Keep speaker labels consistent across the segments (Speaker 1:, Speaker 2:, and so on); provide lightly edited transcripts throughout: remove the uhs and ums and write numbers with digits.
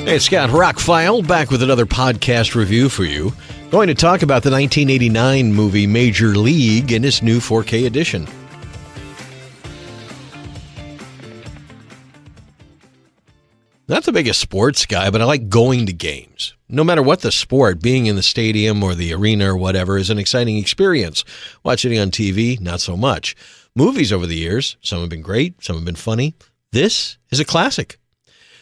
Speaker 1: Hey, Scott, ROCKFILE, back with another podcast review for you. Going to talk about the 1989 movie Major League in its new 4K edition. Not the biggest sports guy, but I like going to games. No matter what the sport, being in the stadium or the arena or whatever is an exciting experience. Watching it on TV, not so much. Movies over the years, some have been great, some have been funny. This is a classic.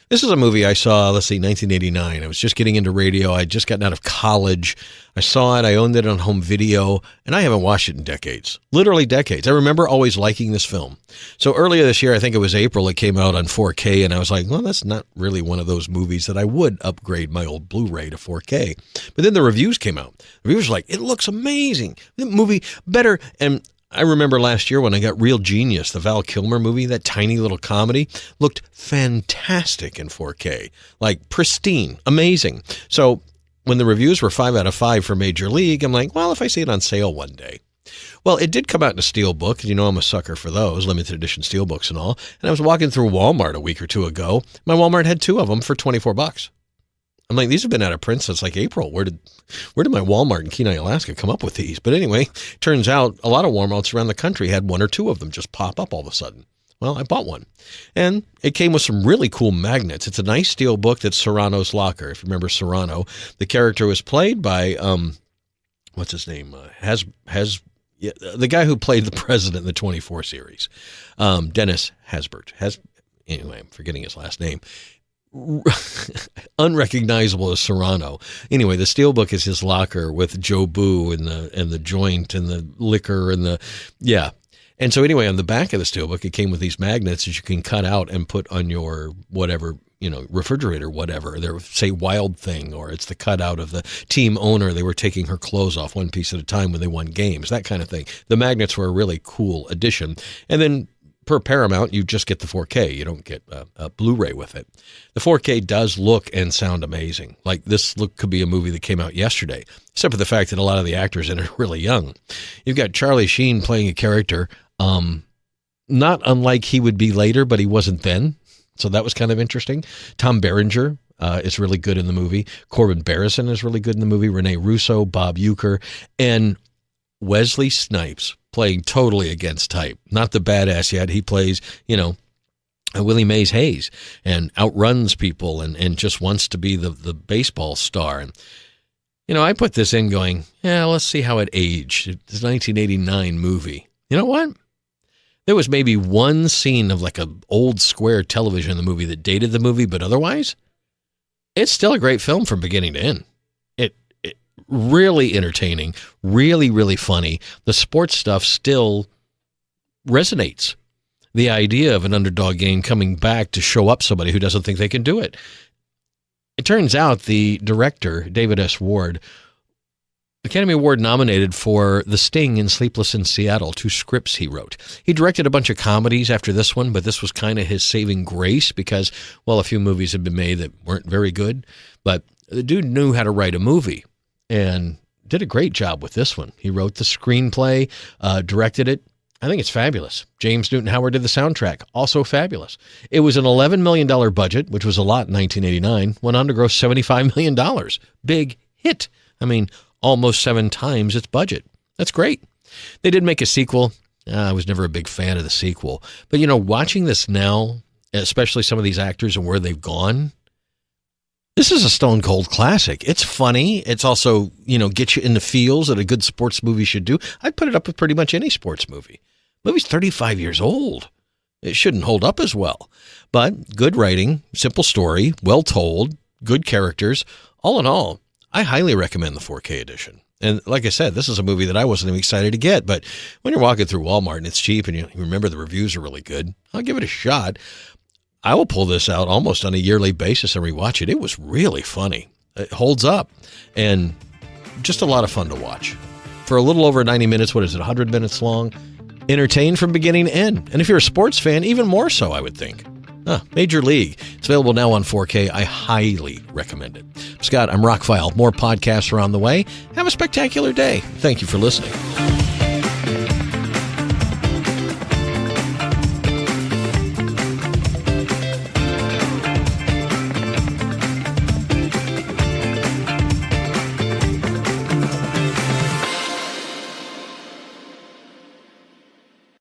Speaker 1: This is a movie I saw, 1989. I was just getting into radio. I'd just gotten out of college. I saw it. I owned it on home video, and I haven't watched it in decades. Literally decades. I remember always liking this film. So earlier this year, I think it was April, it came out on 4K, and I was like, well, that's not really one of those movies that I would upgrade my old Blu-ray to 4K. But then the reviews came out. The reviewers were like, it looks amazing. The movie better. And I remember last year when I got Real Genius, the Val Kilmer movie, that tiny little comedy, looked fantastic in 4K. Like pristine, amazing. So when the reviews were 5 out of 5 for Major League, I'm like, well, if I see it on sale one day. Well, it did come out in a steelbook. You know I'm a sucker for those, limited edition steelbooks and all. And I was walking through Walmart a week or two ago. My Walmart had 2 of them for $24. I'm like, these have been out of print since like April. Where did my Walmart in Kenai, Alaska come up with these? But anyway, turns out a lot of Walmarts around the country had 1 or 2 of them just pop up all of a sudden. Well, I bought one. And it came with some really cool magnets. It's a nice steel book that's Serrano's Locker. If you remember Serrano, the character was played by, what's his name? The guy who played the president in the 24 series. Dennis Haysbert. Anyway, I'm forgetting his last name. Unrecognizable as Serrano. Anyway, the steelbook is his locker with Joe Boo and the joint and the liquor and And so anyway, on the back of the steelbook, it came with these magnets that you can cut out and put on your whatever, refrigerator, whatever. They say Wild Thing, or it's the cutout of the team owner. They were taking her clothes off one piece at a time when they won games, that kind of thing. The magnets were a really cool addition. And then per Paramount, you just get the 4K. You don't get a Blu-ray with it. The 4K does look and sound amazing. Like this could be a movie that came out yesterday, except for the fact that a lot of the actors in it are really young. You've got Charlie Sheen playing a character, not unlike he would be later, but he wasn't then. So that was kind of interesting. Tom Berenger is really good in the movie. Corbin Barrison is really good in the movie. Rene Russo, Bob Uecker, and Wesley Snipes playing totally against type. Not the badass yet. He plays, Willie Mays Hayes and outruns people and just wants to be the baseball star. And, I put this in going, let's see how it aged. It's a 1989 movie. You know what? There was maybe one scene of like an old square television in the movie that dated the movie, but otherwise, it's still a great film from beginning to end. Really entertaining, really, really funny. The sports stuff still resonates. The idea of an underdog game coming back to show up somebody who doesn't think they can do it. It turns out the director, David S. Ward, Academy Award nominated for The Sting and Sleepless in Seattle, 2 scripts he wrote. He directed a bunch of comedies after this one, but this was kind of his saving grace because, a few movies had been made that weren't very good, but the dude knew how to write a movie. And did a great job with this one. He wrote the screenplay, directed it. I think it's fabulous. James Newton Howard did the soundtrack. Also fabulous. It was an $11 million budget, which was a lot in 1989. Went on to gross $75 million. Big hit. Almost 7 times its budget. That's great. They did make a sequel. I was never a big fan of the sequel. But, watching this now, especially some of these actors and where they've gone, this is a stone cold classic. It's funny. It's also, gets you in the feels that a good sports movie should do. I'd put it up with pretty much any sports movie. The movie's 35 years old. It shouldn't hold up as well. But good writing, simple story, well told, good characters. All in all, I highly recommend the 4K edition. And like I said, this is a movie that I wasn't even excited to get. But when you're walking through Walmart and it's cheap and you remember the reviews are really good, I'll give it a shot. I will pull this out almost on a yearly basis and rewatch it. It was really funny. It holds up and just a lot of fun to watch. For a little over 90 minutes, 100 minutes long? Entertained from beginning to end. And if you're a sports fan, even more so, I would think. Major League. It's available now on 4K. I highly recommend it. Scott, I'm ROCKFILE. More podcasts are on the way. Have a spectacular day. Thank you for listening.